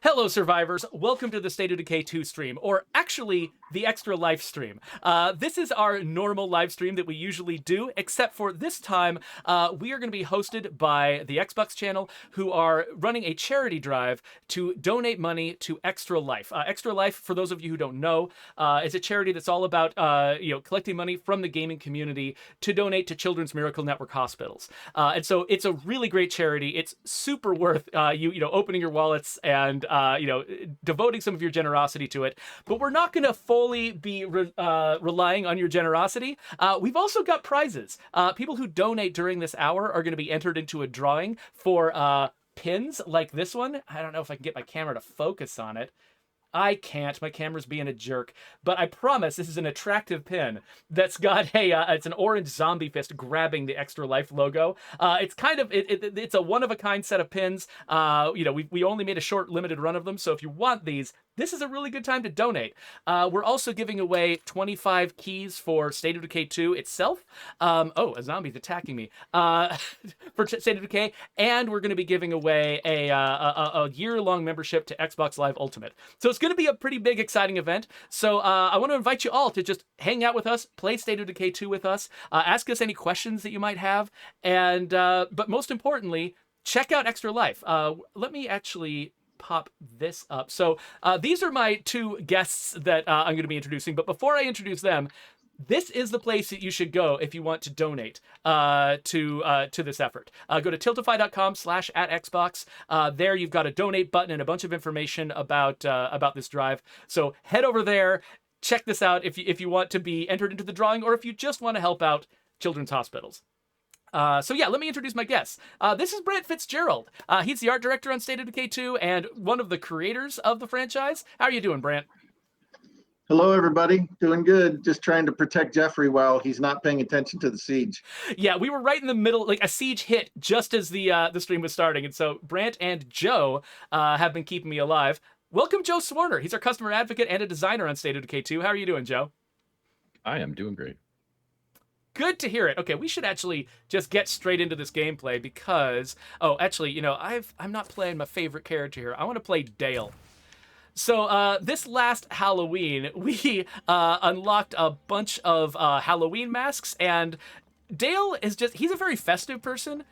Hello, survivors. Welcome to the State of Decay 2 stream, or actually, the Extra Life stream. This is our normal live stream that we usually do, except for this time, we are going to be hosted by the Xbox channel, who are running a charity drive to donate money to Extra Life. Extra Life, for those of you who don't know, is a charity that's all about collecting money from the gaming community to donate to Children's Miracle Network hospitals. And so it's a really great charity. It's super worth you opening your wallets and devoting some of your generosity to it. But we're not going to fully be relying on your generosity. We've also got prizes. People who donate during this hour are going to be entered into a drawing for pins like this one. I don't know if I can get my camera to focus on it. I can't. My camera's being a jerk. But I promise this is an attractive pin that's got it's an orange zombie fist grabbing the Extra Life logo. It's kind of it's a one-of-a-kind set of pins. We only made a short limited run of them, so if you want these, this is a really good time to donate. We're also giving away 25 keys for State of Decay 2 itself. A zombie's attacking me. For State of Decay, and we're going to be giving away a year-long membership to Xbox Live Ultimate. So it's going to be a pretty big, exciting event. So I want to invite you all to just hang out with us, play State of Decay 2 with us, ask us any questions that you might have, and but most importantly, check out Extra Life. Let me actually pop this up. So these are my two guests that I'm going to be introducing. But before I introduce them, this is the place that you should go if you want to donate to this effort. Go to tiltify.com/@Xbox. There you've got a donate button and a bunch of information about this drive. So head over there, check this out if you want to be entered into the drawing, or if you just want to help out children's hospitals. Let me introduce my guests. This is Brant Fitzgerald. He's the art director on State of Decay 2 and one of the creators of the franchise. How are you doing, Brant? Hello, everybody. Doing good. Just trying to protect Geoffrey while he's not paying attention to the siege. Yeah, we were right in the middle, like a siege hit just as the stream was starting. And so Brant and Joe have been keeping me alive. Welcome, Joe Swarner. He's our customer advocate and a designer on State of Decay 2. How are you doing, Joe? I am doing great. Good to hear it. Okay, we should actually just get straight into this gameplay because, I'm not playing my favorite character here. I want to play Dale. So this last Halloween, we unlocked a bunch of Halloween masks, and Dale he's a very festive person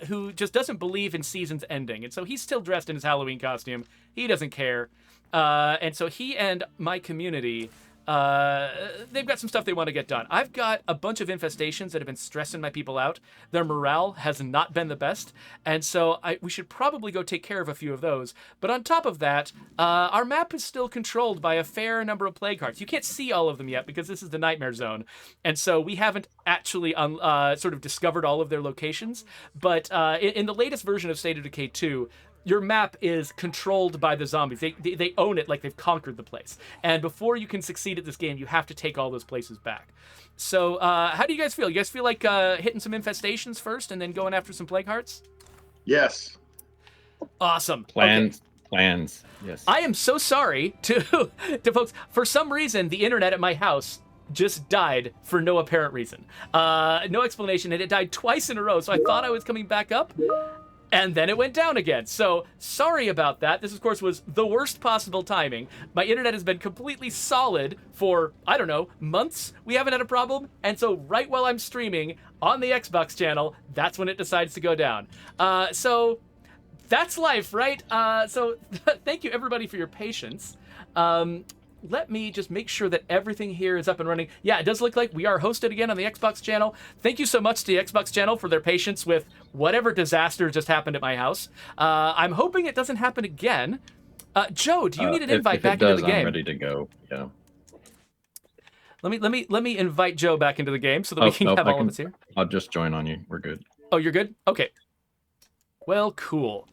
who just doesn't believe in seasons ending. And so he's still dressed in his Halloween costume. He doesn't care. And so he and my community, they've got some stuff they want to get done. I've got a bunch of infestations that have been stressing my people out. Their morale has not been the best, and so we should probably go take care of a few of those. But on top of that, our map is still controlled by a fair number of plague hearts. You can't see all of them yet because this is the Nightmare Zone, and so we haven't actually sort of discovered all of their locations. But in the latest version of State of Decay 2, your map is controlled by the zombies. They own it like they've conquered the place. And before you can succeed at this game, you have to take all those places back. So how do you guys feel? You guys feel like hitting some infestations first and then going after some plague hearts? Yes. Awesome. Plans. Yes. I am so sorry to folks. For some reason, the internet at my house just died for no apparent reason. No explanation. And it died twice in a row. So I thought I was coming back up. And then it went down again. So sorry about that. This, of course, was the worst possible timing. My internet has been completely solid for, months. We haven't had a problem. And so right while I'm streaming on the Xbox channel, that's when it decides to go down. So that's life, right? So thank you, everybody, for your patience. Let me just make sure that everything here is up and running. Yeah, it does look like we are hosted again on the Xbox channel. Thank you so much to the Xbox channel for their patience with whatever disaster just happened at my house. I'm hoping it doesn't happen again. Joe, do you need an invite back into the game? I'm ready to go. Yeah. Let me invite Joe back into the game so that we can have all of us here. I'll just join on you. We're good. Oh, you're good? Okay. Well, cool.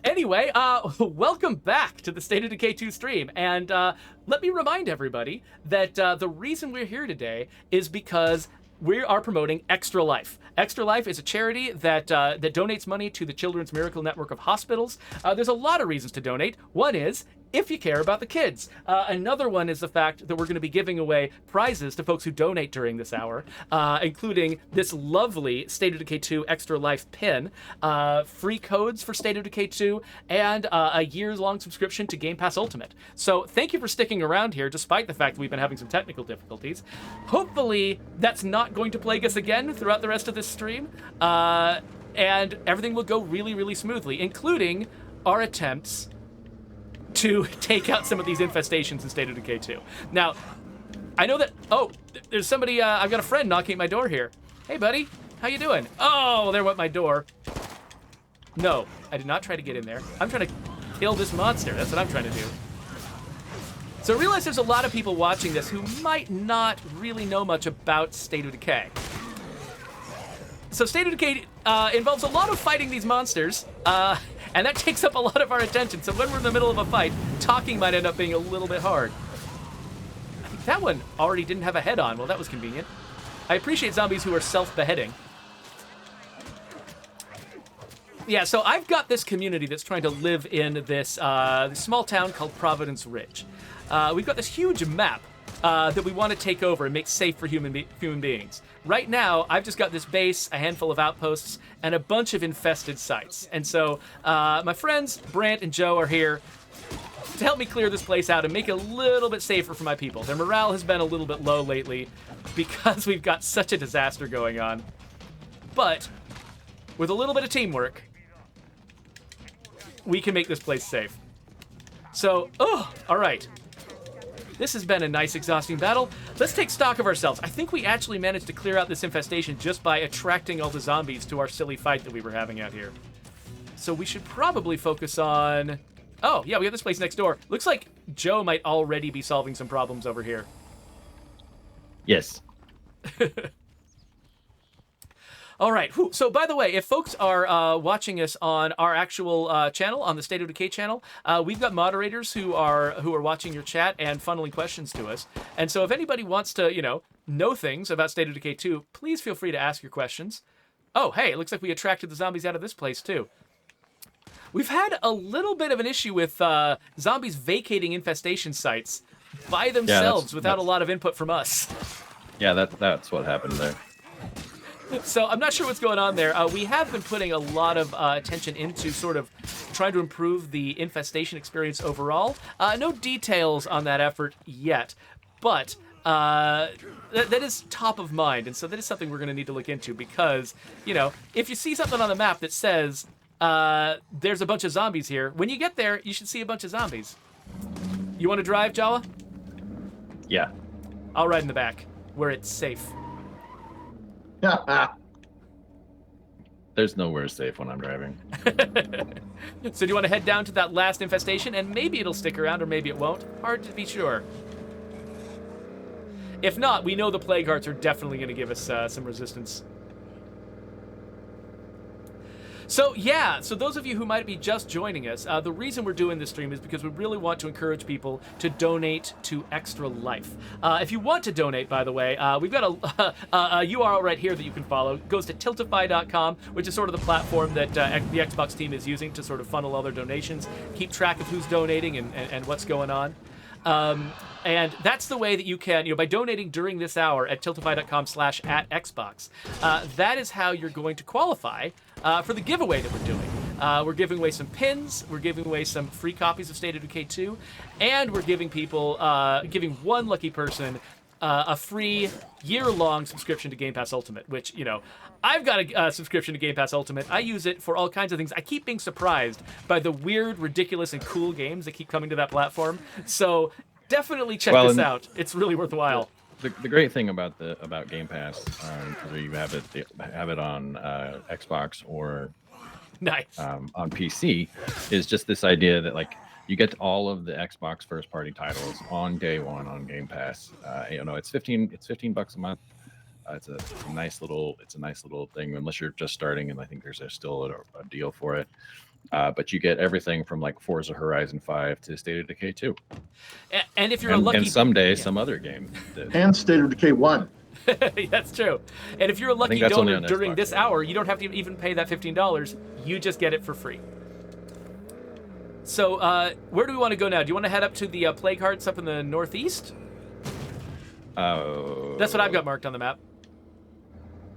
Anyway, welcome back to the State of Decay 2 stream, and let me remind everybody that the reason we're here today is because we are promoting Extra Life. Extra Life is a charity that donates money to the Children's Miracle Network of hospitals. There's a lot of reasons to donate. One is if you care about the kids. Another one is the fact that we're going to be giving away prizes to folks who donate during this hour, including this lovely State of Decay 2 Extra Life pin, free codes for State of Decay 2, and a years-long subscription to Game Pass Ultimate. So thank you for sticking around here, despite the fact that we've been having some technical difficulties. Hopefully, that's not going to plague us again throughout the rest of this stream, and everything will go really, really smoothly, including our attempts to take out some of these infestations in State of Decay 2. Now, I know that... Oh, there's somebody... I've got a friend knocking at my door here. Hey, buddy. How you doing? Oh, there went my door. No, I did not try to get in there. I'm trying to kill this monster. That's what I'm trying to do. So I realize there's a lot of people watching this who might not really know much about State of Decay. So State of Decay involves a lot of fighting these monsters, and that takes up a lot of our attention. So when we're in the middle of a fight, talking might end up being a little bit hard. I think that one already didn't have a head on. Well, that was convenient. I appreciate zombies who are self-beheading. Yeah, so I've got this community that's trying to live in this small town called Providence Ridge. We've got this huge map that we want to take over and make safe for human beings. Right now, I've just got this base, a handful of outposts, and a bunch of infested sites. And so my friends Brant and Joe are here to help me clear this place out and make it a little bit safer for my people. Their morale has been a little bit low lately because we've got such a disaster going on. But with a little bit of teamwork, we can make this place safe. So, all right. This has been a nice, exhausting battle. Let's take stock of ourselves. I think we actually managed to clear out this infestation just by attracting all the zombies to our silly fight that we were having out here. So we should probably focus on... Oh, yeah, we have this place next door. Looks like Joe might already be solving some problems over here. Yes. All right. So, by the way, if folks are watching us on our actual channel, on the State of Decay channel, we've got moderators who are watching your chat and funneling questions to us. And so, if anybody wants to, know things about State of Decay 2, please feel free to ask your questions. Oh, hey, it looks like we attracted the zombies out of this place too. We've had a little bit of an issue with zombies vacating infestation sites by themselves without a lot of input from us. Yeah, that's what happened there. So I'm not sure what's going on there. We have been putting a lot of attention into sort of trying to improve the infestation experience overall. No details on that effort yet, but that is top of mind, and so that is something we're going to need to look into because, if you see something on the map that says there's a bunch of zombies here, when you get there, you should see a bunch of zombies. You want to drive, Jawa? Yeah. I'll ride in the back, where it's safe. There's nowhere safe when I'm driving. So do you want to head down to that last infestation, and maybe it'll stick around, or maybe it won't? Hard to be sure. If not, we know the Plague Hearts are definitely going to give us some resistance. So yeah, so those of you who might be just joining us, the reason we're doing this stream is because we really want to encourage people to donate to Extra Life. If you want to donate, by the way, we've got a URL right here that you can follow. It goes to tiltify.com, which is sort of the platform that the Xbox team is using to sort of funnel all their donations, keep track of who's donating and what's going on. And that's the way that you can, by donating during this hour at tiltify.com/@Xbox, that is how you're going to qualify for the giveaway that we're doing. We're giving away some pins, we're giving away some free copies of State of Decay 2, and we're giving people, giving one lucky person a free year-long subscription to Game Pass Ultimate, which, I've got a subscription to Game Pass Ultimate. I use it for all kinds of things. I keep being surprised by the weird, ridiculous, and cool games that keep coming to that platform. So definitely check this out. It's really worthwhile. The great thing about Game Pass, whether you have it on Xbox or nice on PC, is just this idea that you get all of the Xbox first-party titles on day one on Game Pass. It's $15 a month. It's a nice little thing unless you're just starting, and I think there's still a deal for it. But you get everything from Forza Horizon 5 to State of Decay 2. And if you're a lucky... And someday some other game. And State of Decay 1. That's true. And if you're a lucky donor during Xbox, this hour, you don't have to even pay that $15. You just get it for free. So, where do we want to go now? Do you want to head up to the plague hearts up in the northeast? That's what I've got marked on the map.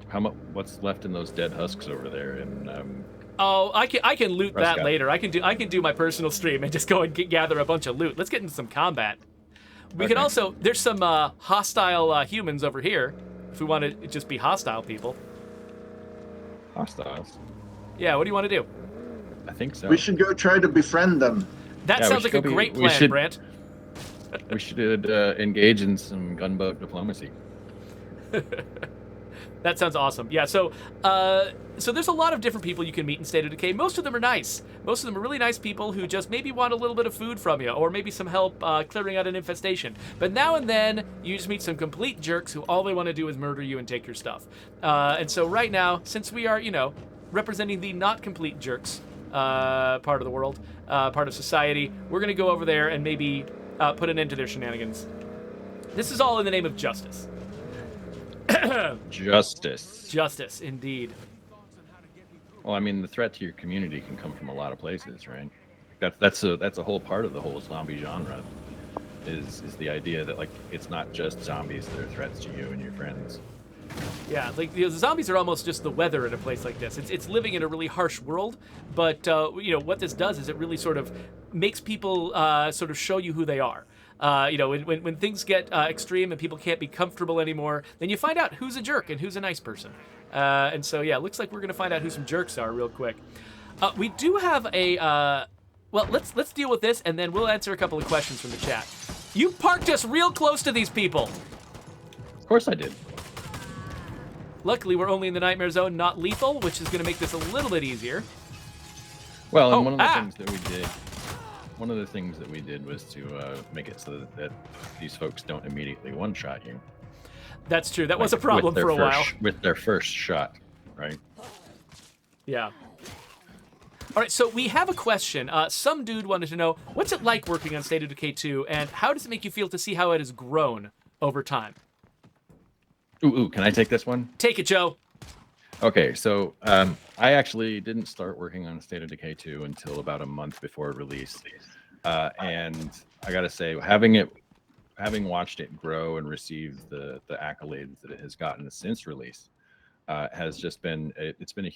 How much? What's left in those dead husks over there? And Oh, I can loot that Prescott. later. I can do my personal stream and just go and gather a bunch of loot. Let's get into some combat. We can Okay. also, there's some hostile humans over here. If we want to just be hostile people. hostiles. Yeah, what do you want to do? I think so. We should go try to befriend them. That Yeah, we sounds should like a go be- great we plan, should- Brant. We should engage in some gunboat diplomacy. That sounds awesome. Yeah, so there's a lot of different people you can meet in State of Decay. Most of them are nice. Most of them are really nice people who just maybe want a little bit of food from you, or maybe some help clearing out an infestation. But now and then, you just meet some complete jerks who all they want to do is murder you and take your stuff. And so right now, since we are, representing the not complete jerks part of the world, part of society, we're going to go over there and maybe put an end to their shenanigans. This is all in the name of justice. Justice. Justice, indeed. Well, I mean, the threat to your community can come from a lot of places, right? That's a whole part of the whole zombie genre. Is the idea that like it's not just zombies that are threats to you and your friends. Yeah, like the zombies are almost just the weather in a place like this. It's living in a really harsh world, but what this does is it really sort of makes people sort of show you who they are. When things get extreme and people can't be comfortable anymore, then you find out who's a jerk and who's a nice person. And so yeah, it looks like we're gonna find out who some jerks are real quick. We do have a well, let's deal with this and then we'll answer a couple of questions from the chat. You parked us real close to these people. Of course I did. Luckily, we're only in the nightmare zone, not lethal, which is going to make this a little bit easier. Well, and Oh, one of the ah! things that we did was to make it so that these folks don't immediately one-shot you. That's true. That was a Like, problem with for a their while. with their first shot, right? Yeah. All right, so we have a question. Some dude wanted to know, what's it like working on State of Decay 2, and how does it make you feel to see how it has grown over time? Ooh, can I take this one? Take it, Joe. Okay, so I actually didn't start working on State of Decay 2 until about a month before release. And I gotta say, having watched it grow and receive the accolades that it has gotten since release, has just been it's been a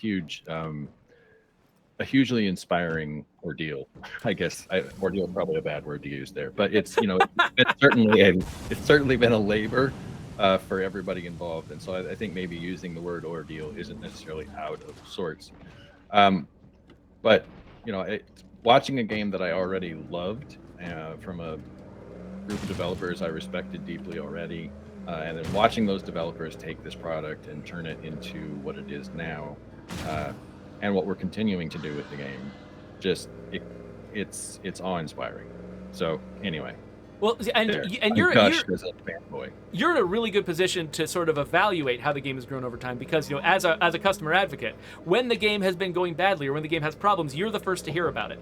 hugely inspiring ordeal. I guess ordeal is probably a bad word to use there, but it's it's certainly been a labor for everybody involved, and so I think maybe using the word ordeal isn't necessarily out of sorts. But watching a game that I already loved from a group of developers I respected deeply already, and then watching those developers take this product and turn it into what it is now, and what we're continuing to do with the game, it's awe-inspiring. So anyway. Well, and I'm you're gushed as a fanboy. you're in a really good position to sort of evaluate how the game has grown over time because as a customer advocate, when the game has been going badly or when the game has problems, you're the first to hear about it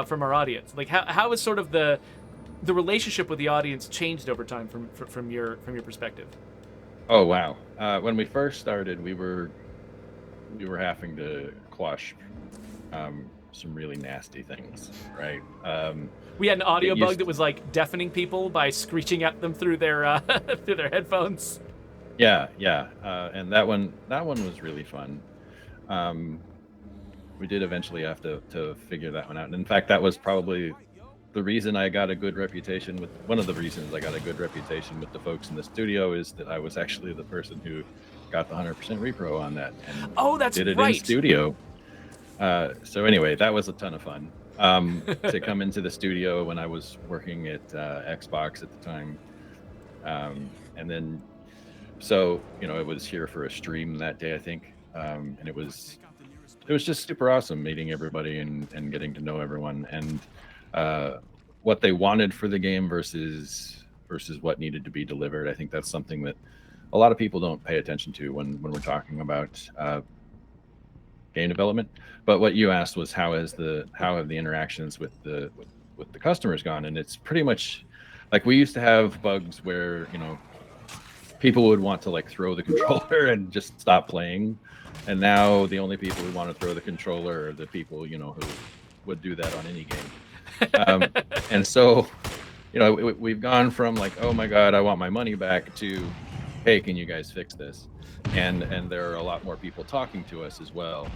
from our audience. Like how is sort of the relationship with the audience changed over time from your perspective? Oh wow! When we first started, we were having to quash some really nasty things, right? We had an audio It bug used that was like deafening people by screeching at them through their through their headphones. Yeah, and that one was really fun. We did eventually have to figure that one out, and in fact, that was probably the reason I got a good reputation with one of the reasons I got a good reputation with the folks in the studio is that I was actually the person who got the 100% repro on that. And Oh, that's did it right. in studio. So anyway, that was a ton of fun. To come into the studio when I was working at Xbox at the time, and then so it was here for a stream that day, I think, and it was just super awesome meeting everybody and getting to know everyone and what they wanted for the game versus what needed to be delivered. I think that's something that a lot of people don't pay attention to when we're talking about game development. But what you asked was how have the interactions with the customers gone, and it's pretty much like we used to have bugs where people would want to like throw the controller and just stop playing, and now the only people who want to throw the controller are the people who would do that on any game. And so, you know, we've gone from like, oh my God, I want my money back, to, hey, can you guys fix this? And there are a lot more people talking to us as well.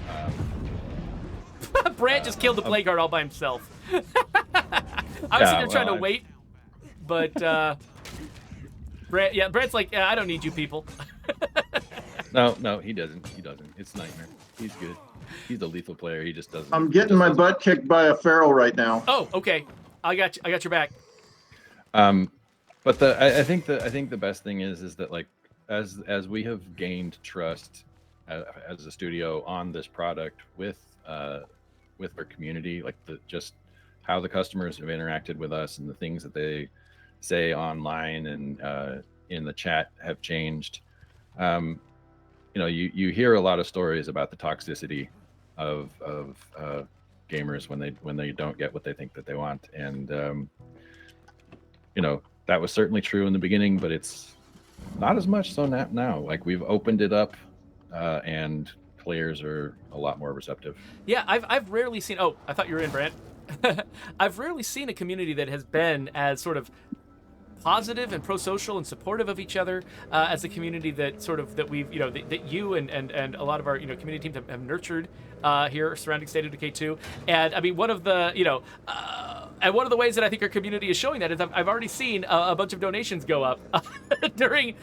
Brant just killed the plague heart all by himself. I was sitting here trying to wait, but Brant's like, yeah, I don't need you people. No, he doesn't. It's Nightmare. He's good. He's a lethal player. He just doesn't. I'm getting my butt kicked by a feral right now. Oh, okay. I got you. I got your back. But I think the best thing is that, like, as we have gained trust as a studio on this product with our community, like just how the customers have interacted with us and the things that they say online and in the chat have changed. You know, you hear a lot of stories about the toxicity of gamers when they don't get what they think that they want, and you know, that was certainly true in the beginning, but it's not as much so now. Like, we've opened it up, and players are a lot more receptive. Yeah, I've rarely seen. Oh, I thought you were in, Brant. I've rarely seen a community that has been as sort of positive and pro-social and supportive of each other as a community that we've, you know, that you and a lot of our, you know, community teams have nurtured here surrounding State of Decay 2. And I mean, one of the, you know, and one of the ways that I think our community is showing that is I've already seen a bunch of donations go up during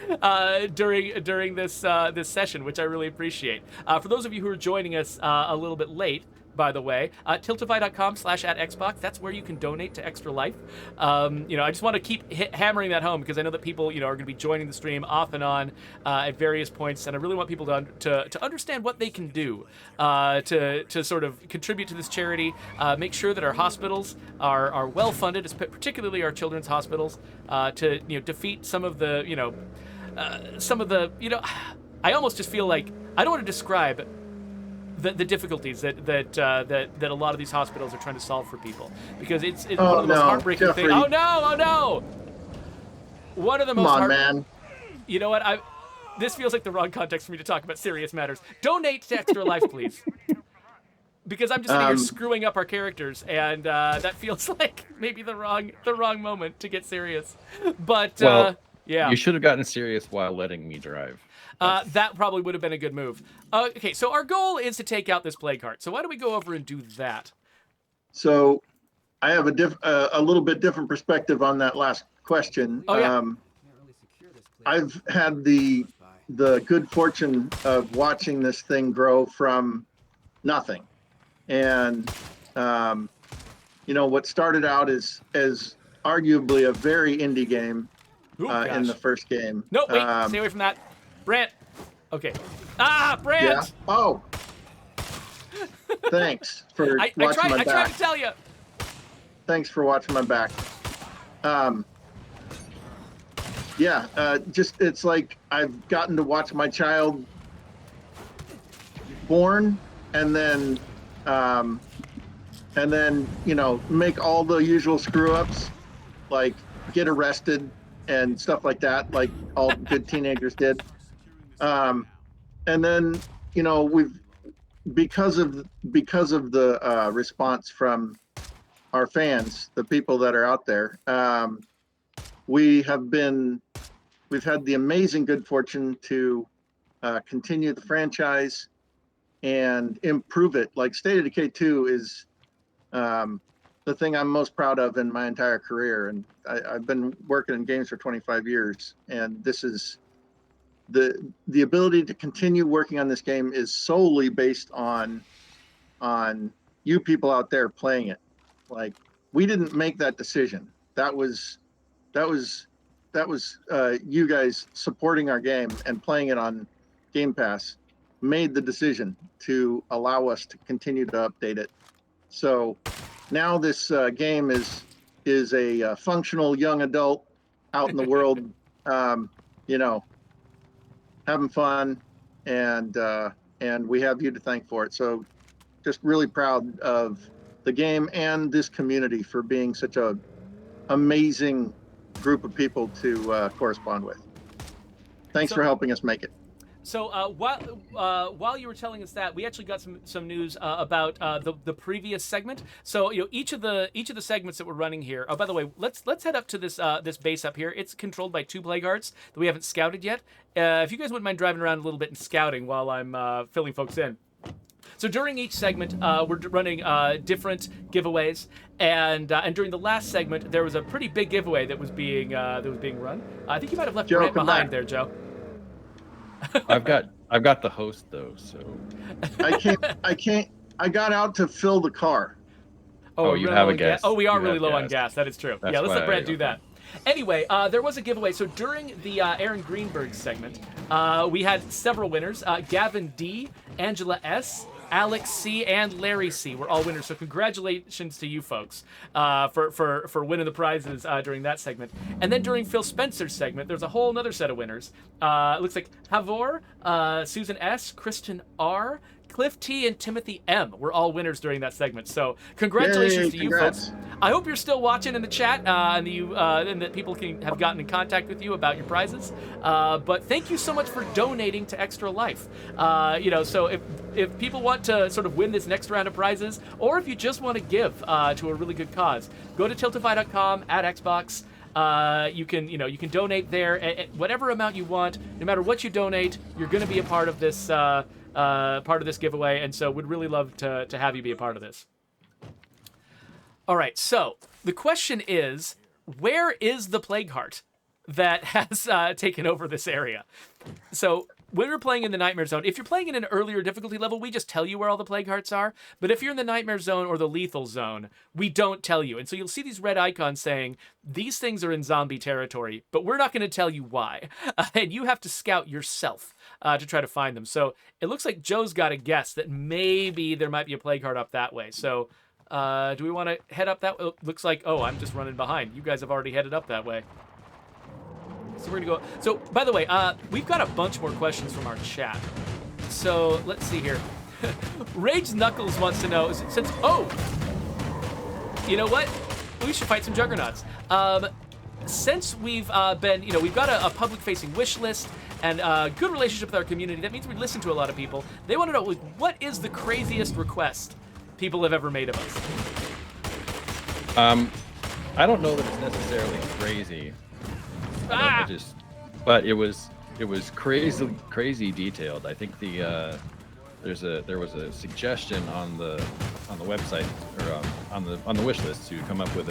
this this session, which I really appreciate. For those of you who are joining us a little bit late, by the way, tiltify.com/@xbox. That's where you can donate to Extra Life. You know, I just want to keep hammering that home because I know that people, you know, are going to be joining the stream off and on at various points, and I really want people to understand what they can do to sort of contribute to this charity. Make sure that our hospitals are well funded, particularly our children's hospitals, to, you know, defeat some of the, you know, you know, I almost just feel like I don't want to describe the difficulties that a lot of these hospitals are trying to solve for people, because it's one of the most heartbreaking Geoffrey. things. Oh no! One of the most. Come on, man. You know what? This feels like the wrong context for me to talk about serious matters. Donate to Extra Life, please. Because I'm just sitting here screwing up our characters, and that feels like maybe the wrong moment to get serious. But well, yeah, you should have gotten serious while letting me drive. That probably would have been a good move. Okay, so our goal is to take out this plague heart. So why don't we go over and do that? So I have a little bit different perspective on that last question. Oh, yeah. I've had the good fortune of watching this thing grow from nothing. And, you know, what started out as arguably a very indie game in the first game. No, wait, stay away from that. Brant. Okay. Brant! Yeah. Oh. Thanks for watching my back. I tried to tell you. Thanks for watching my back. Just, it's like I've gotten to watch my child born, and then, you know, make all the usual screw ups, like get arrested and stuff like that, like all good teenagers did. And then, you know, because of the response from our fans, the people that are out there, we've had the amazing good fortune to continue the franchise and improve it. Like, State of Decay 2 is the thing I'm most proud of in my entire career. And I've been working in games for 25 years, and this is the ability to continue working on this game is solely based on you people out there playing it. Like, we didn't make that decision. That was you guys supporting our game and playing it on Game Pass made the decision to allow us to continue to update it. So now this game is a functional young adult out in the world, you know, having fun, and we have you to thank for it. So just really proud of the game and this community for being such a amazing group of people to correspond with. Thanks for helping us make it. So while you were telling us that, we actually got some news about the previous segment. So each of the segments that we're running here. Oh, by the way, let's head up to this base up here. It's controlled by 2 plague hearts that we haven't scouted yet. If you guys wouldn't mind driving around a little bit and scouting while I'm filling folks in. So during each segment, we're running different giveaways, and during the last segment, there was a pretty big giveaway that was being run. I think you might have left Joe, Brant come behind back. there, Joe. I've got the host though, so I can't. I got out to fill the car. Oh, you have a gas. Oh, we are You really have low on gas. gas. That is true. That's Yeah, let's let why Brant do okay. that. Anyway, there was a giveaway. So during the Aaron Greenberg segment, we had several winners. Gavin D, Angela S, Alex C, and Larry C were all winners. So congratulations to you folks for winning the prizes during that segment. And then during Phil Spencer's segment, there's a whole other set of winners. It looks like Havor, Susan S, Kristen R, Cliff T, and Timothy M were all winners during that segment. So congratulations Yay, to congrats. you folks. I hope you're still watching in the chat, and that people have gotten in contact with you about your prizes. But thank you so much for donating to Extra Life. So if people want to sort of win this next round of prizes, or if you just want to give to a really good cause, go to tiltify.com @Xbox. You can donate there at whatever amount you want. No matter what you donate, you're going to be a part of this giveaway, and so would really love to have you be a part of this. All right, so the question is, where is the Plague Heart that has taken over this area? So when we're playing in the Nightmare Zone, if you're playing in an earlier difficulty level, we just tell you where all the Plague Hearts are. But if you're in the Nightmare Zone or the Lethal Zone, we don't tell you. And so you'll see these red icons saying, these things are in zombie territory, but we're not going to tell you why. And you have to scout yourself to try to find them. So it looks like Joe's got a guess that maybe there might be a Plague Heart up that way. So do we want to head up that way? Looks like, I'm just running behind. You guys have already headed up that way. So we're gonna go. So by the way, we've got a bunch more questions from our chat. So let's see here. Rage Knuckles wants to know since you know what? We should fight some juggernauts. Since we've we've got a public-facing wish list and a good relationship with our community. That means we listen to a lot of people. They want to know what is the craziest request people have ever made of us. I don't know that it's necessarily crazy. But it was crazy detailed. I think there was a suggestion on the website or on the wish list to come up with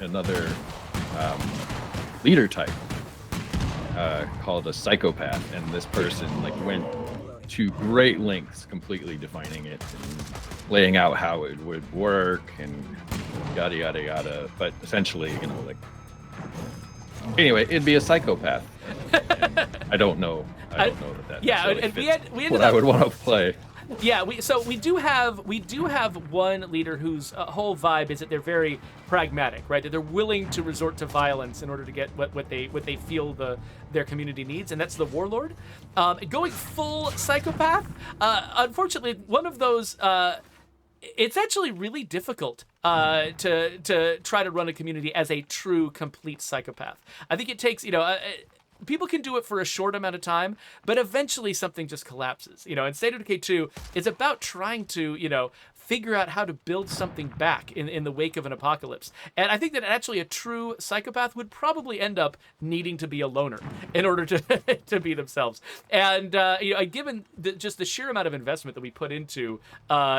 another leader type called a psychopath, and this person went to great lengths completely defining it and laying out how it would work and yada yada yada. But essentially, anyway, it'd be a psychopath. And I don't know that. Yeah, necessarily and fits we ended what up, I would want to play. Yeah, we do have one leader whose whole vibe is that they're very pragmatic, right? That they're willing to resort to violence in order to get what they feel their community needs, and that's the warlord. Going full psychopath, unfortunately, one of those. It's actually really difficult to try to run a community as a true, complete psychopath. I think it takes, people can do it for a short amount of time, but eventually something just collapses. In State of Decay 2, it's about trying to, figure out how to build something back in the wake of an apocalypse. And I think that actually a true psychopath would probably end up needing to be a loner in order to to be themselves. And given just the sheer amount of investment that we put into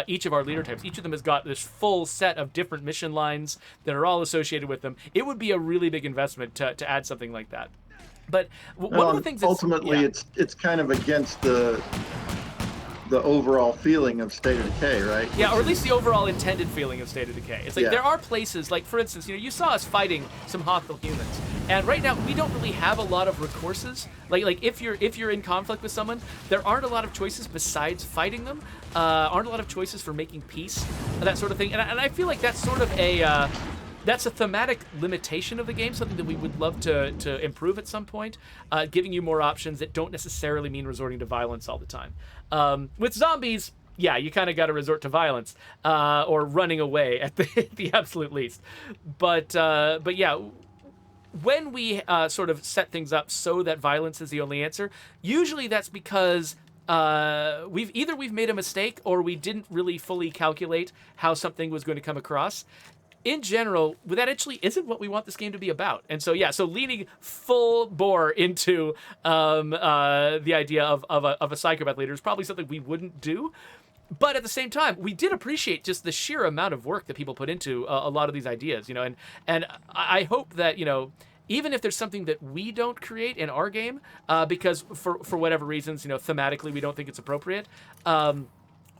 each of our leader types, each of them has got this full set of different mission lines that are all associated with them. It would be a really big investment to add something like that. But one of the things ultimately it's kind of against the overall feeling of State of Decay, right? Yeah, or at least the overall intended feeling of State of Decay. It's like there are places, like for instance, you saw us fighting some hostile humans, and right now we don't really have a lot of recourses. Like if you're in conflict with someone, there aren't a lot of choices besides fighting them. Aren't a lot of choices for making peace, that sort of thing. And I feel like that's sort of that's a thematic limitation of the game, something that we would love to improve at some point, giving you more options that don't necessarily mean resorting to violence all the time. With zombies, yeah, you kind of got to resort to violence or running away at the absolute least. But yeah, when we sort of set things up so that violence is the only answer, usually that's because we've made a mistake or we didn't really fully calculate how something was going to come across. In general, that actually isn't what we want this game to be about. And so, so leaning full bore into the idea of a psychopath leader is probably something we wouldn't do. But at the same time, we did appreciate just the sheer amount of work that people put into a lot of these ideas, and I hope that, even if there's something that we don't create in our game, because for whatever reasons, thematically we don't think it's appropriate,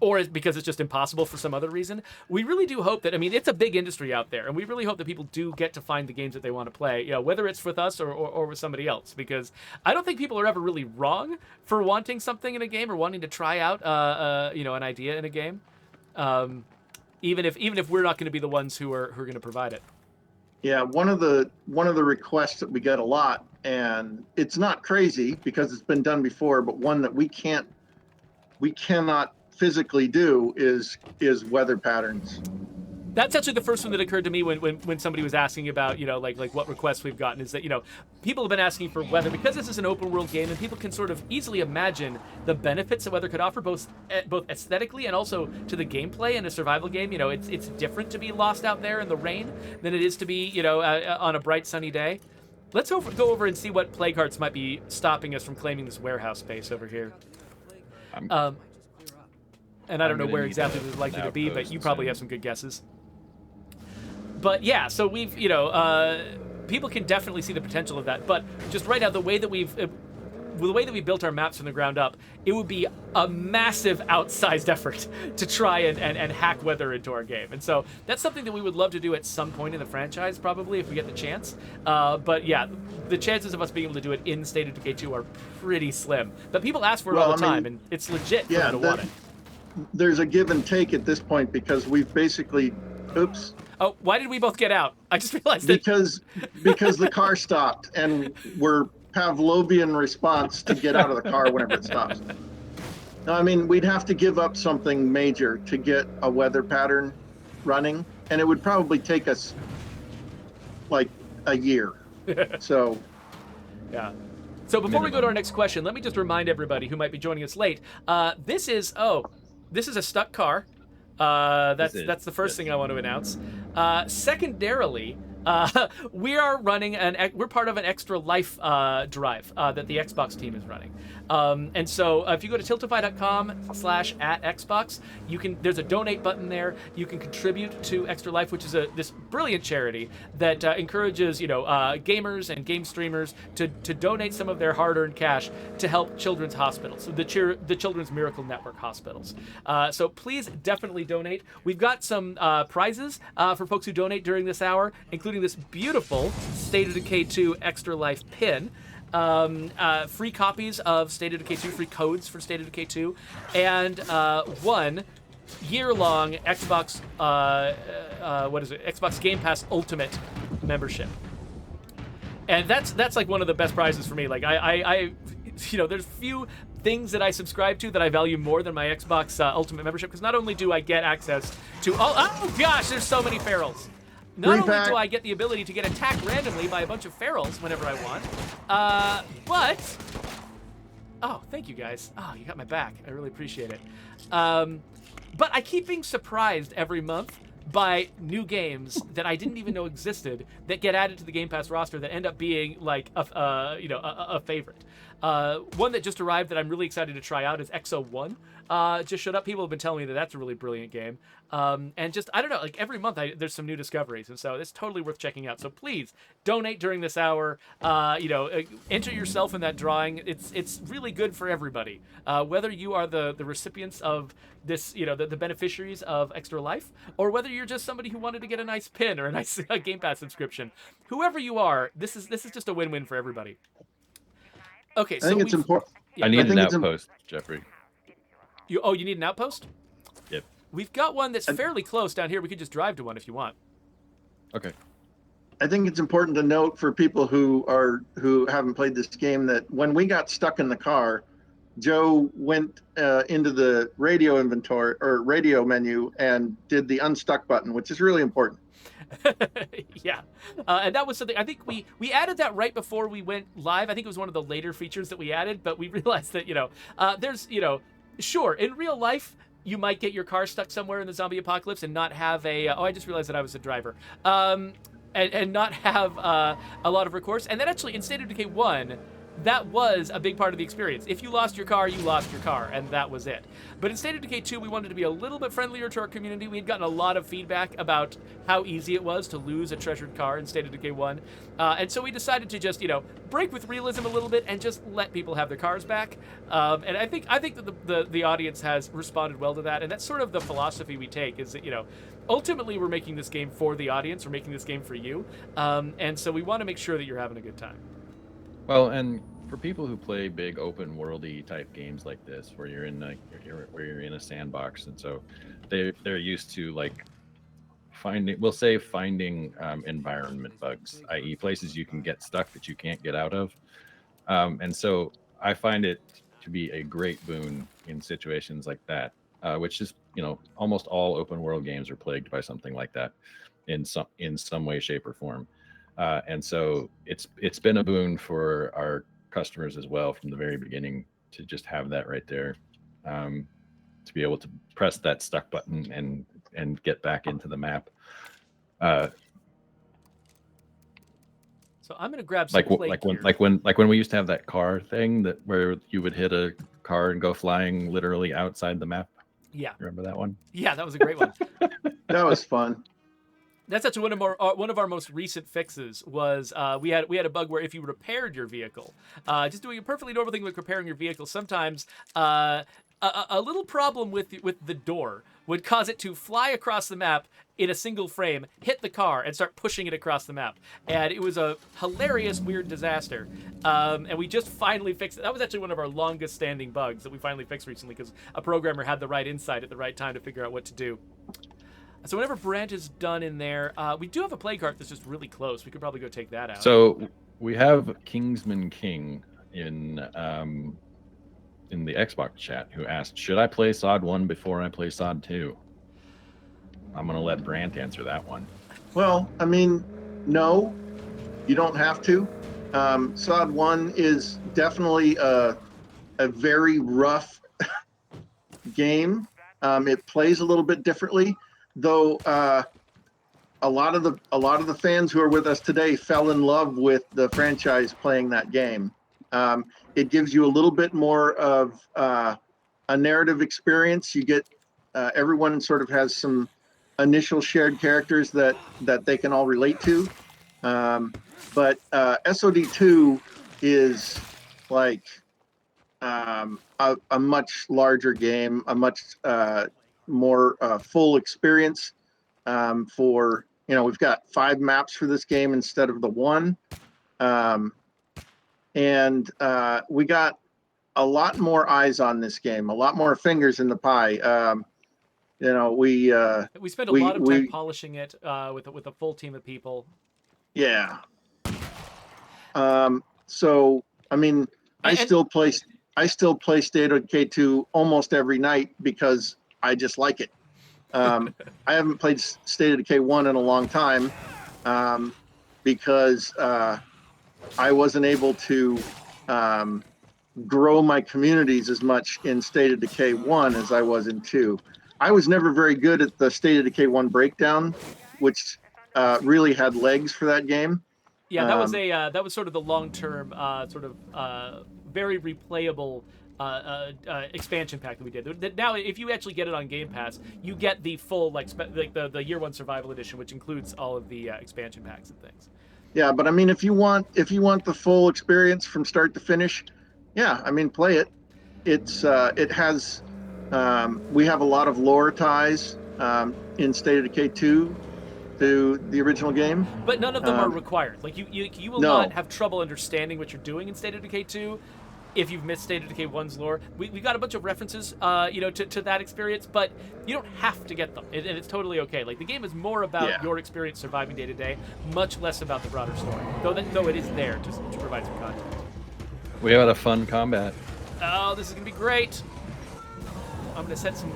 or because it's just impossible for some other reason, we really do hope that, it's a big industry out there, and we really hope that people do get to find the games that they want to play, whether it's with us or with somebody else, because I don't think people are ever really wrong for wanting something in a game or wanting to try out, an idea in a game, even if we're not going to be the ones who are going to provide it. Yeah, one of the requests that we get a lot, and it's not crazy because it's been done before, but one that we cannot physically do is weather patterns. That's actually the first one that occurred to me when somebody was asking about, like what requests we've gotten, is that, people have been asking for weather because this is an open world game and people can sort of easily imagine the benefits that weather could offer both aesthetically and also to the gameplay in a survival game. It's different to be lost out there in the rain than it is to be, on a bright sunny day. Let's go over and see what plague hearts might be stopping us from claiming this warehouse space over here. And I don't know where exactly this is likely to be, but you probably have some good guesses. But yeah, so we've, people can definitely see the potential of that. But just right now, the way that we built our maps from the ground up, it would be a massive outsized effort to try and hack weather into our game. And so that's something that we would love to do at some point in the franchise, probably, if we get the chance. But yeah, the chances of us being able to do it in State of Decay 2 are pretty slim. But people ask for it all the time, and it's legit for them to want it. There's a give and take at this point because we've basically, oops. Oh, why did we both get out? I just realized that. Because the car stopped and we're Pavlovian response to get out of the car whenever it stops. No, we'd have to give up something major to get a weather pattern running, and it would probably take us like a year. So, yeah. So before we go to our next question, let me just remind everybody who might be joining us late. This is a stuck car. That's the first thing I want to announce. Secondarily, we are running we're part of an Extra Life drive that the Xbox team is running. And so if you go to tiltify.com/@Xbox, there's a donate button there. You can contribute to Extra Life, which is this brilliant charity that encourages, gamers and game streamers to donate some of their hard-earned cash to help children's hospitals, the Children's Miracle Network hospitals. So please definitely donate. We've got some prizes for folks who donate during this hour, including this beautiful State of Decay 2 Extra Life pin. Free copies of State of Decay 2, free codes for State of Decay 2, and 1 year-long Xbox, Xbox Game Pass Ultimate membership. And that's like one of the best prizes for me. Like I there's few things that I subscribe to that I value more than my Xbox Ultimate membership, because not only do I get access to oh gosh, there's so many ferals. Not only do I get the ability to get attacked randomly by a bunch of ferals whenever I want, but... Oh, thank you, guys. Oh, you got my back. I really appreciate it. But I keep being surprised every month by new games that I didn't even know existed that get added to the Game Pass roster that end up being like a favorite. One that just arrived that I'm really excited to try out is Exo 1. Just showed up. People have been telling me that that's a really brilliant game. And just, I don't know, like every month there's some new discoveries. And so it's totally worth checking out. So please donate during this hour. Enter yourself in that drawing. It's really good for everybody. Whether you are the recipients of this, the beneficiaries of Extra Life, or whether you're just somebody who wanted to get a nice pin or a nice Game Pass subscription. Whoever you are, this is just a win-win for everybody. Okay, I think it's important. Yeah, I need an outpost, Geoffrey. You need an outpost? Yep. We've got one that's fairly close down here. We could just drive to one if you want. Okay. I think it's important to note for people who haven't played this game that when we got stuck in the car, Joe went into the radio inventory or radio menu and did the unstuck button, which is really important. Yeah, and that was something I think we added that right before we went live. I think it was one of the later features that we added, but we realized that there's sure in real life you might get your car stuck somewhere in the zombie apocalypse and not have a oh, I just realized that I was a driver. And not have a lot of recourse. And that actually, in State of Decay 1, that was a big part of the experience. If you lost your car, you lost your car, and that was it. But in State of Decay 2, we wanted to be a little bit friendlier to our community. We had gotten a lot of feedback about how easy it was to lose a treasured car in State of Decay 1. And so we decided to just, break with realism a little bit and just let people have their cars back. And I think that the audience has responded well to that. And that's sort of the philosophy we take is that, ultimately we're making this game for the audience. We're making this game for you. And so we want to make sure that you're having a good time. Well, and for people who play big open worldy type games like this, where you're in where you're in a sandbox, and so they're used to like finding environment bugs, i.e., places you can get stuck that you can't get out of, and so I find it to be a great boon in situations like that, which is almost all open world games are plagued by something like that in some way, shape, or form. And so it's been a boon for our customers as well from the very beginning to just have that right there, to be able to press that stuck button and get back into the map. So I'm gonna grab some when we used to have that car thing where you would hit a car and go flying literally outside the map. Yeah, remember that one? Yeah, that was a great one. That was fun. That's actually one of our most recent fixes was we had a bug where if you repaired your vehicle, just doing a perfectly normal thing like repairing your vehicle, sometimes a little problem with the door would cause it to fly across the map in a single frame, hit the car, and start pushing it across the map. And it was a hilarious, weird disaster. And we just finally fixed it. That was actually one of our longest standing bugs that we finally fixed recently because a programmer had the right insight at the right time to figure out what to do. So whenever Brant is done in there, we do have a play cart that's just really close. We could probably go take that out. So we have Kingsman King in the Xbox chat who asked, should I play SOD 1 before I play SOD 2? I'm going to let Brant answer that one. Well, I mean, no, you don't have to. SOD 1 is definitely a very rough game. It plays a little bit differently. Though a lot of the fans who are with us today fell in love with the franchise playing that game. It gives you a little bit more of a narrative experience. You get everyone sort of has some initial shared characters that they can all relate to. But SOD2 is like a much larger game, a much more full experience. We've got 5 maps for this game instead of the 1, and we got a lot more eyes on this game, a lot more fingers in the pie. We spent a lot of time polishing it with a full team of people. Yeah. So I mean, I still play State of Decay 2 almost every night because I just like it. I haven't played State of Decay 1 in a long time because I wasn't able to grow my communities as much in State of Decay 1 as I was in 2. I was never very good at the State of Decay 1 breakdown, which really had legs for that game. Yeah, that was sort of the long-term, very replayable expansion pack that we did. Now, if you actually get it on Game Pass, you get the full the Year 1 Survival Edition, which includes all of the expansion packs and things. Yeah, but I mean, if you want the full experience from start to finish, yeah, I mean, play it. It has we have a lot of lore ties in State of Decay 2 to the original game, but none of them are required. Like you will not have trouble understanding what you're doing in State of Decay 2 if you've missed State of Decay 1's lore. We got a bunch of references, to that experience, but you don't have to get them, and it's totally okay. Like, the game is more about your experience surviving day to day, much less about the broader story. Though it is there to provide some context. We had a fun combat. Oh, this is gonna be great. I'm gonna set some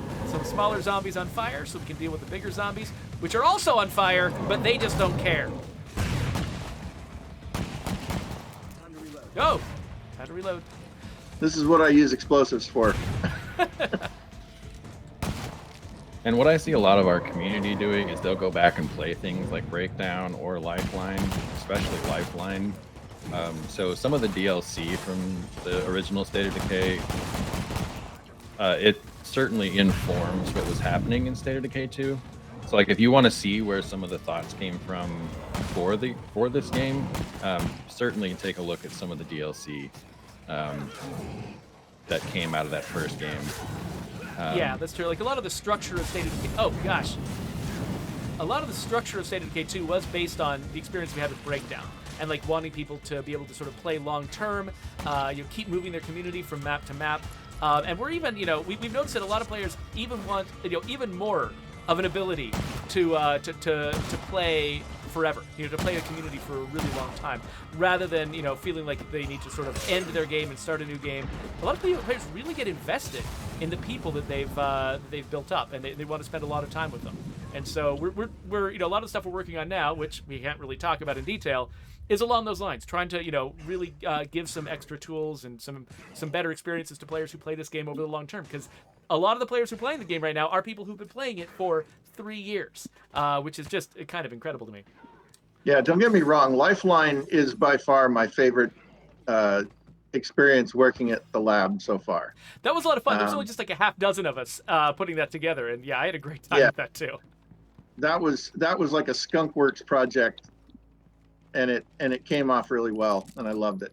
smaller zombies on fire so we can deal with the bigger zombies. which are also on fire, but they just don't care. Oh, time to reload. This is what I use explosives for. And what I see a lot of our community doing is they'll go back and play things like Breakdown or Lifeline, especially Lifeline. So some of the DLC from the original State of Decay, it certainly informs what was happening in State of Decay 2. So like if you want to see where some of the thoughts came from for this game, certainly take a look at some of the DLC that came out of that first game. Yeah, that's true. Like a lot of the structure of State of Decay. Oh gosh, a lot of the structure of State of Decay 2 was based on the experience we had with Breakdown, and like wanting people to be able to sort of play long term, keep moving their community from map to map, and we're even, we've noticed that a lot of players even want, even more of an ability to play forever, to play a community for a really long time, rather than feeling like they need to sort of end their game and start a new game. A lot of players really get invested in the people that they've built up, and they want to spend a lot of time with them. And so we're a lot of the stuff we're working on now, which we can't really talk about in detail, is along those lines, trying to really give some extra tools and some better experiences to players who play this game over the long term, because a lot of the players who are playing the game right now are people who've been playing it for 3 years, which is just kind of incredible to me. Yeah, don't get me wrong. Lifeline is by far my favorite experience working at the lab so far. That was a lot of fun. There's only just like a half dozen of us putting that together, and yeah, I had a great time with that too. That was like a skunkworks project, and it came off really well, and I loved it.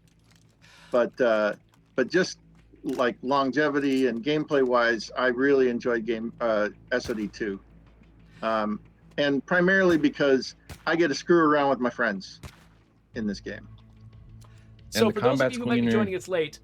But just like longevity and gameplay wise, I really enjoyed SOD2, and primarily because I get to screw around with my friends in this game. So for those of you who might be joining us late,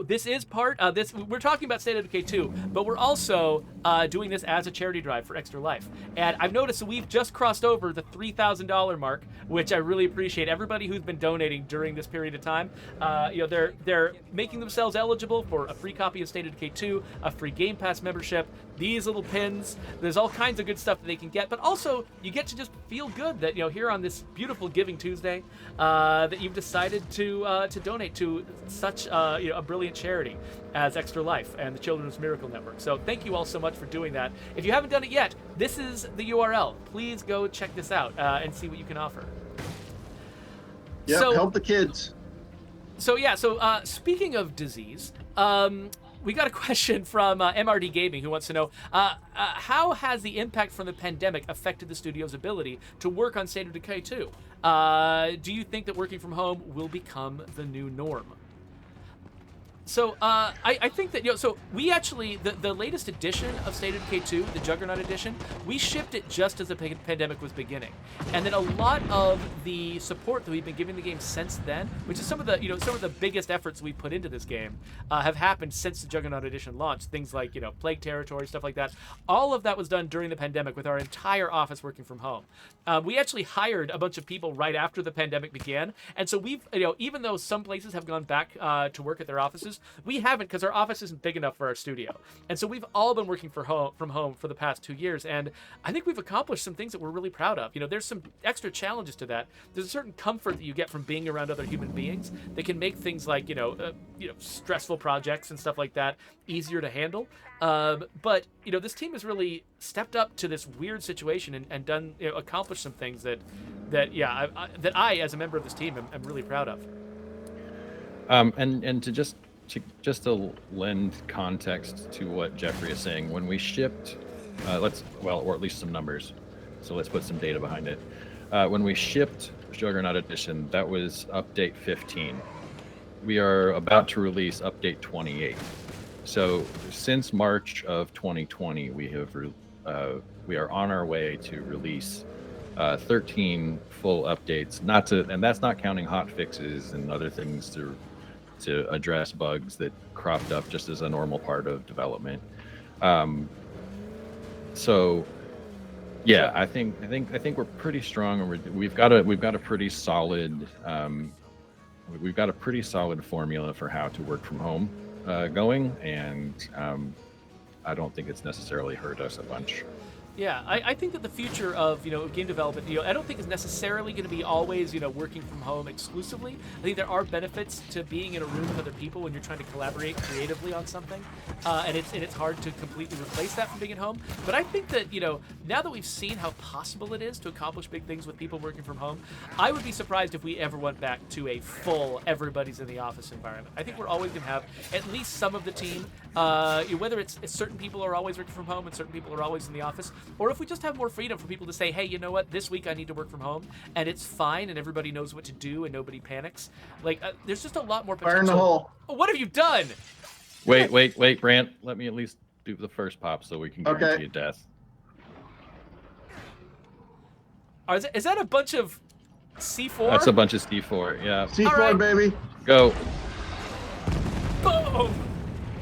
this is part this. We're talking about State of Decay 2, but we're also doing this as a charity drive for Extra Life. And I've noticed that we've just crossed over the $3,000 mark, which I really appreciate. Everybody who's been donating during this period of time, they're making themselves eligible for a free copy of State of Decay 2, a free Game Pass membership, these little pins. There's all kinds of good stuff that they can get, but also you get to just feel good that here on this beautiful Giving Tuesday, that you've decided to donate to such a brilliant charity as Extra Life and the Children's Miracle Network. So thank you all so much for doing that. If you haven't done it yet, this is the URL. Please go check this out and see what you can offer. Yeah, help the kids. So speaking of disease, we got a question from MRD Gaming, who wants to know, how has the impact from the pandemic affected the studio's ability to work on State of Decay 2? Do you think that working from home will become the new norm? So I think that so we actually the latest edition of State of Decay 2, the Juggernaut edition, we shipped it just as the pandemic was beginning, and then a lot of the support that we've been giving the game since then, which is some of the biggest efforts we put into this game, have happened since the Juggernaut edition launched. Things like Plague Territory, stuff like that. All of that was done during the pandemic with our entire office working from home. We actually hired a bunch of people right after the pandemic began, and so we've even though some places have gone back to work at their offices, we haven't, because our office isn't big enough for our studio. And so we've all been working from home for the past 2 years, and I think we've accomplished some things that we're really proud of. There's some extra challenges to that. There's a certain comfort that you get from being around other human beings that can make things like stressful projects and stuff like that easier to handle. But this team has really stepped up to this weird situation and done accomplished some things that I as a member of this team am really proud of. And to lend context to what Geoffrey is saying, when we shipped, or at least some numbers, so let's put some data behind it. When we shipped Juggernaut Edition, that was update 15. We are about to release update 28. So since March of 2020, we are on our way to release 13 full updates. And that's not counting hot fixes and other things to address bugs that cropped up just as a normal part of development. So yeah, I think we're pretty strong, and we've got a pretty solid formula for how to work from home going, and I don't think it's necessarily hurt us a bunch. Yeah, I think that the future of game development, I don't think is necessarily going to be always working from home exclusively. I think there are benefits to being in a room with other people when you're trying to collaborate creatively on something, and it's hard to completely replace that from being at home. But I think that now that we've seen how possible it is to accomplish big things with people working from home, I would be surprised if we ever went back to a full everybody's in the office environment. I think we're always going to have at least some of the team, whether it's certain people are always working from home and certain people are always in the office. Or if we just have more freedom for people to say, hey, you know what, this week I need to work from home, and it's fine, and everybody knows what to do, and nobody panics. Like, there's just a lot more potential. Fire in the hole. Oh, what have you done? Wait, Brant. Let me at least do the first pop so we can guarantee a death. Is that a bunch of C4? That's a bunch of C4, yeah. C4, right. baby. Go. Boom!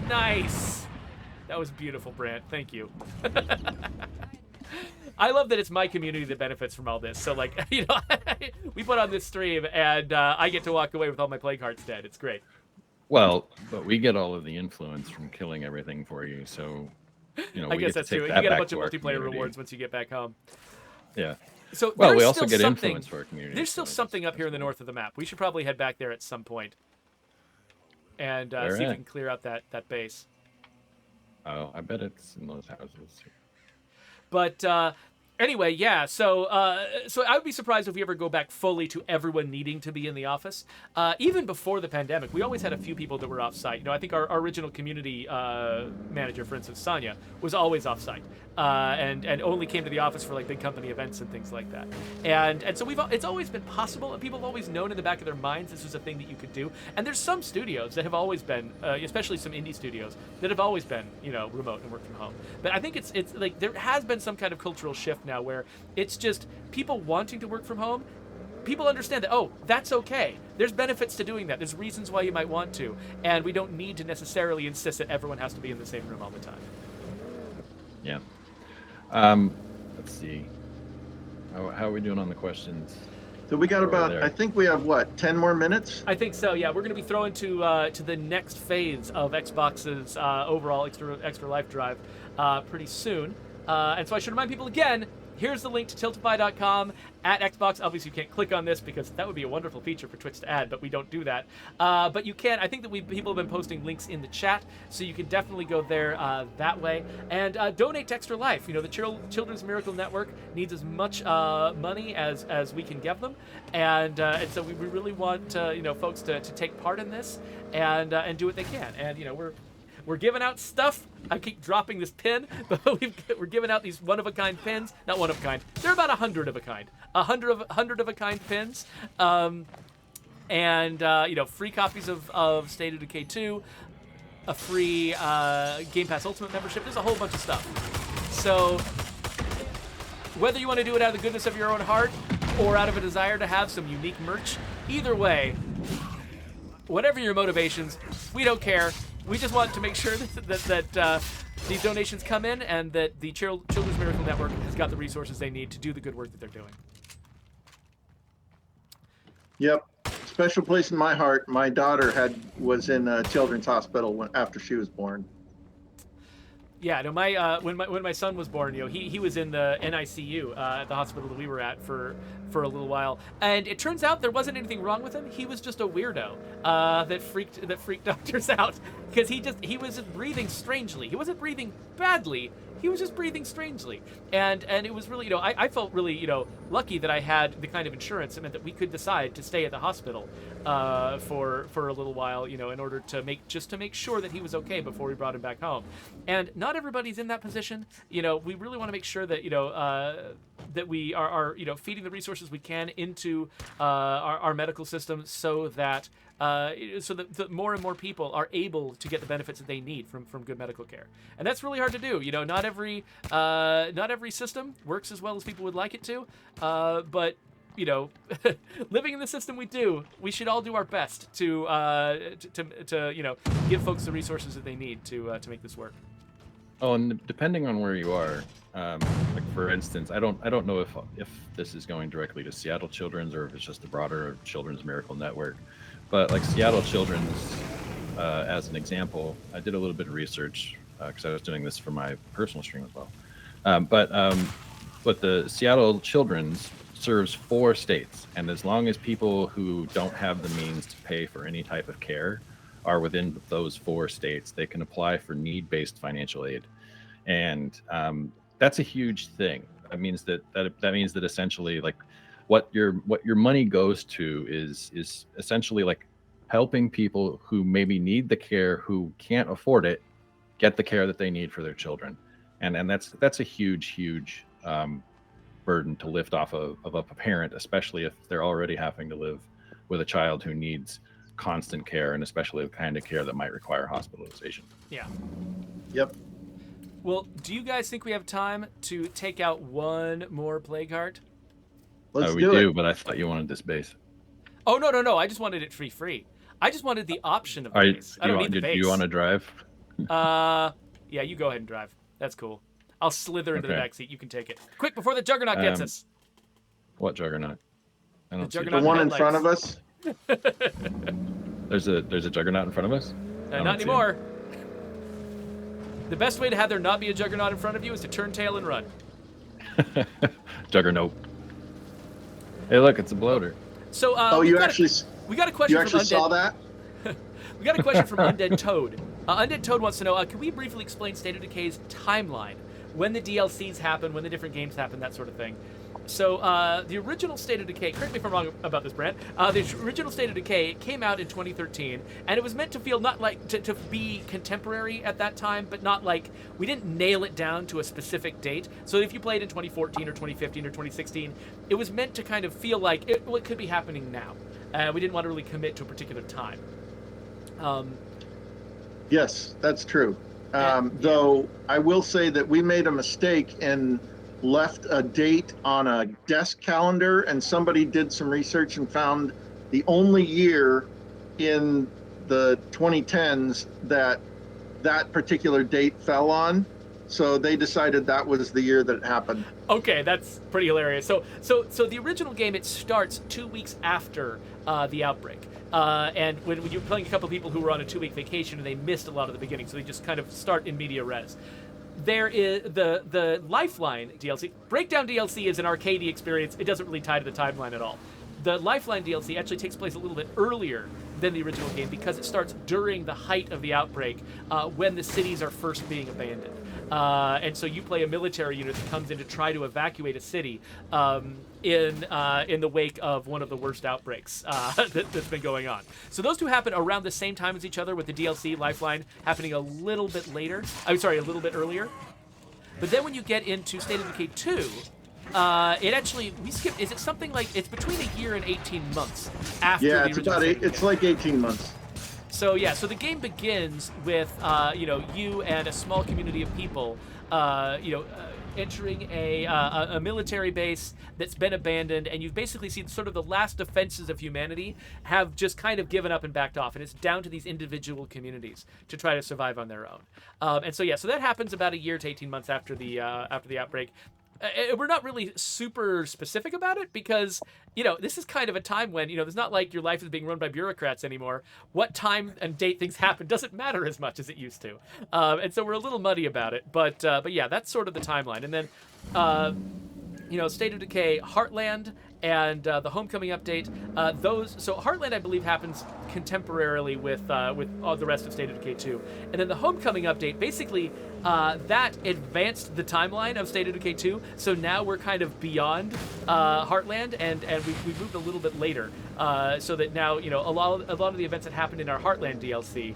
Nice. That was beautiful, Brant. Thank you. I love that it's my community that benefits from all this. So, like, we put on this stream, and I get to walk away with all my play cards dead. It's great. Well, but we get all of the influence from killing everything for you, so, I guess that's true. You get a bunch of multiplayer rewards once you get back home. Yeah. So well, we also get influence for our community. There's still something up here in the north of the map. We should probably head back there at some point and see if we can clear out that base. Oh, I bet it's in those houses. But anyway, yeah. So I would be surprised if we ever go back fully to everyone needing to be in the office. Even before the pandemic, we always had a few people that were off-site. I think our original community manager, for instance, Sonia, was always off-site and only came to the office for like big company events and things like that. And so it's always been possible, and people have always known in the back of their minds this was a thing that you could do. And there's some studios that have always been, especially some indie studios, that have always been, remote and work from home. But I think it's like there has been some kind of cultural shift now where it's just people wanting to work from home. People understand that, that's okay. There's benefits to doing that. There's reasons why you might want to. And we don't need to necessarily insist that everyone has to be in the same room all the time. Yeah. Let's see. How are we doing on the questions? So we got about, I think we have, 10 more minutes? I think so, yeah. We're going to be throwing to the next phase of Xbox's overall extra life drive pretty soon. And so I should remind people again, here's the link to tiltify.com at Xbox. Obviously, you can't click on this because that would be a wonderful feature for Twitch to add, but we don't do that. But you can. I think that people have been posting links in the chat, so you can definitely go there that way. And donate to Extra Life. The Children's Miracle Network needs as much money as we can give them. And so we really want folks to take part in this and do what they can. And we're giving out stuff. I keep dropping this pin, but we're giving out these one-of-a-kind pins. Not one-of-a-kind. They're about 100 of a kind. 100 of a kind pins. And free copies of State of Decay 2, a free Game Pass Ultimate membership. There's a whole bunch of stuff. So whether you want to do it out of the goodness of your own heart or out of a desire to have some unique merch, either way, whatever your motivations, we don't care. We just want to make sure that these donations come in and that the Children's Miracle Network has got the resources they need to do the good work that they're doing. Yep. Special place in my heart. My daughter was in a children's hospital after she was born. Yeah, no, when my son was born, he was in the NICU at the hospital that we were at for a little while, and it turns out there wasn't anything wrong with him. He was just a weirdo that freaked doctors out because he was just breathing strangely. He wasn't breathing badly. He was just breathing strangely, and it was really, I felt really, lucky that I had the kind of insurance that meant that we could decide to stay at the hospital for a little while, in order to make sure that he was okay before we brought him back home. And not everybody's in that position. We really want to make sure that that we are feeding the resources we can into our medical system so that more and more people are able to get the benefits that they need from good medical care. And that's really hard to do. Not every system works as well as people would like it to, but living in the system we should all do our best to give folks the resources that they need to make this work. Oh, and depending on where you are, like for instance, I don't know if this is going directly to Seattle Children's or if it's just the broader Children's Miracle Network, but like Seattle Children's, as an example, I did a little bit of research because I was doing this for my personal stream as well. But the Seattle Children's serves 4 states, and as long as people who don't have the means to pay for any type of care are within those 4 states, they can apply for need-based financial aid, and that's a huge thing. That means that essentially, like, what your money goes to is essentially like helping people who maybe need the care, who can't afford it, get the care that they need for their children, and that's a huge burden to lift off of a parent, especially if they're already having to live with a child who needs constant care, and especially the kind of care that might require hospitalization. Yeah. Yep. Well, do you guys think we have time to take out one more plague heart? Let's We do do, it. but I thought you wanted this base. Oh, no. I just wanted it free. I just wanted the option of the base. I don't need the base. Do you want to drive? Yeah, you go ahead and drive. That's cool. I'll slither into the Okay. back seat. You can take it. Quick, before the Juggernaut gets us. What Juggernaut? I don't see it. The Juggernaut one in headlights. front of us. There's a Juggernaut in front of us? I don't Not see anymore. The best way to have there not be a Juggernaut in front of you is to turn tail and run. him. Juggernaut. Hey, look, it's a bloater. So, Oh, we got a question you from actually saw Undead. that? We got a question from Undead Toad. Undead Toad wants to know, can we briefly explain State of Decay's timeline? When the DLCs happen, when the different games happen, that sort of thing. So, the original State of Decay, correct me if I'm wrong about this, Brant, the original State of Decay came out in 2013, and it was meant to feel not like, to be contemporary at that time, but not like, we didn't nail it down to a specific date. So if you played in 2014 or 2015 or 2016, it was meant to kind of feel like it could be happening now. We didn't want to really commit to a particular time. Yes, that's true. Though I will say that we made a mistake and left a date on a desk calendar, and somebody did some research and found the only year in the 2010s that particular date fell on. So they decided that was the year that it happened. Okay, that's pretty hilarious. So the original game, it starts 2 weeks after the outbreak. And when you're playing a couple of people who were on a 2-week vacation and they missed a lot of the beginning, so they just kind of start in media res. There is the Lifeline DLC. Breakdown DLC is an arcadey experience. It doesn't really tie to the timeline at all. The Lifeline DLC actually takes place a little bit earlier than the original game because it starts during the height of the outbreak, when the cities are first being abandoned. And so you play a military unit that comes in to try to evacuate a city in the wake of one of the worst outbreaks that's been going on. So those two happen around the same time as each other, with the DLC Lifeline happening a little bit later. I'm sorry, a little bit earlier. But then when you get into State of Decay 2, it actually, we skip, is it something like, it's between a year and 18 months after Yeah, the it's original about State of it's Decay. like 18 months. So yeah, so the game begins with you and a small community of people, entering a military base that's been abandoned, and you've basically seen sort of the last defenses of humanity have just kind of given up and backed off, and it's down to these individual communities to try to survive on their own. And so yeah, so that happens about a year to 18 months after the outbreak. We're not really super specific about it because, this is kind of a time when, there's not like your life is being run by bureaucrats anymore. What time and date things happen doesn't matter as much as it used to. And so we're a little muddy about it. But yeah, that's sort of the timeline. And then, State of Decay, Heartland, and the Homecoming update. So Heartland, I believe, happens contemporarily with all the rest of State of Decay 2. And then the Homecoming update, basically, that advanced the timeline of State of Decay 2. So now we're kind of beyond Heartland, and we moved a little bit later. So that now, a lot of the events that happened in our Heartland DLC,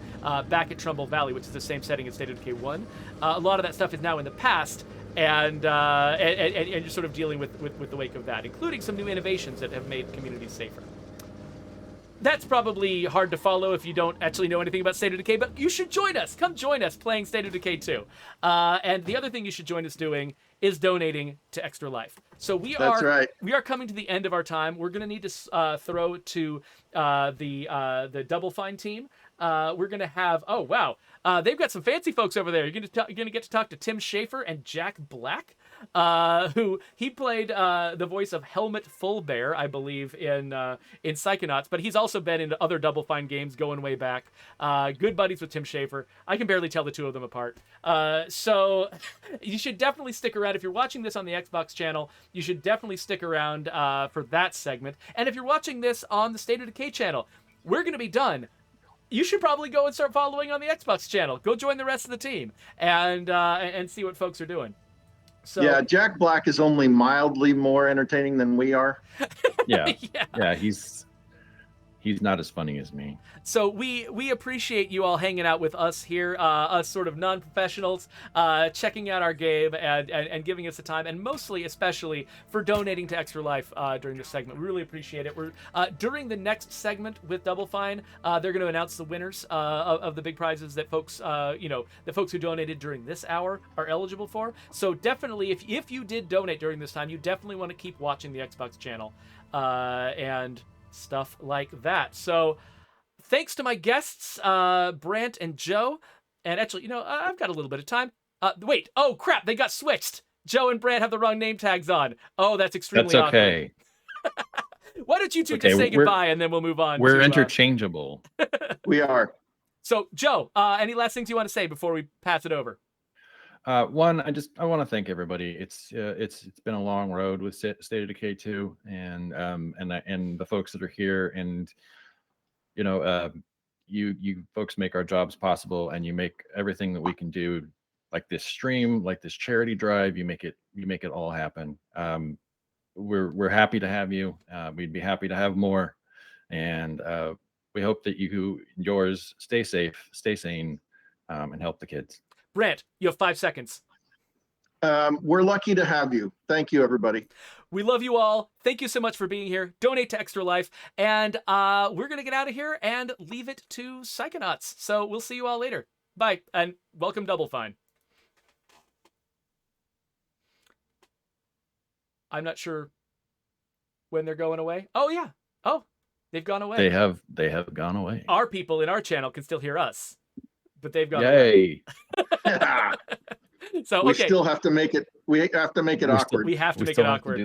back at Trumbull Valley, which is the same setting as State of Decay 1, a lot of that stuff is now in the past. And you're sort of dealing with the wake of that, including some new innovations that have made communities safer. That's probably hard to follow if you don't actually know anything about State of Decay, but you should join us. Come join us playing State of Decay 2. And the other thing you should join us doing is donating to Extra Life. So we are coming to the end of our time. We're going to need to throw to the Double Fine team we're gonna have. Oh wow, they've got some fancy folks over there. You're gonna get to talk to Tim Schafer and Jack Black, who he played the voice of Helmut Fullbear, I believe, in Psychonauts. But he's also been in other Double Fine games going way back. Good buddies with Tim Schafer. I can barely tell the two of them apart. So you should definitely stick around if you're watching this on the Xbox channel. You should definitely stick around for that segment. And if you're watching this on the State of Decay channel, we're gonna be done. You should probably go and start following on the Xbox channel. Go join the rest of the team and see what folks are doing. So yeah, Jack Black is only mildly more entertaining than we are. Yeah, yeah. yeah, he's not as funny as me. So we appreciate you all hanging out with us here, us sort of non-professionals, checking out our game and giving us the time, and mostly, especially, for donating to Extra Life during this segment. We really appreciate it. We're during the next segment with Double Fine, they're going to announce the winners of the big prizes that folks, the folks who donated during this hour are eligible for. So definitely, if you did donate during this time, you definitely want to keep watching the Xbox channel and stuff like that. So thanks to my guests, Brant and Joe. And actually, I've got a little bit of time. Wait. Oh, crap. They got switched. Joe and Brant have the wrong name tags on. Oh, that's extremely That's okay. awkward. Why don't you two just say goodbye and then we'll move on. We're interchangeable. We are. So, Joe, any last things you want to say before we pass it over? One, I want to thank everybody. It's been a long road with State of Decay 2, and the folks that are here, and you folks make our jobs possible, and you make everything that we can do, like this stream, like this charity drive. You make it all happen. We're happy to have you. We'd be happy to have more, and we hope that yours stay safe, stay sane, and help the kids. Brant, you have 5 seconds. We're lucky to have you. Thank you, everybody. We love you all. Thank you so much for being here. Donate to Extra Life. And we're going to get out of here and leave it to Psychonauts. So we'll see you all later. Bye. And welcome, Double Fine. I'm not sure when they're going away. Oh, yeah. Oh, they've gone away. They have gone away. Our people in our channel can still hear us, but they've gone away. Yay. So we still have to make it. We have to make it awkward. We have to make it awkward.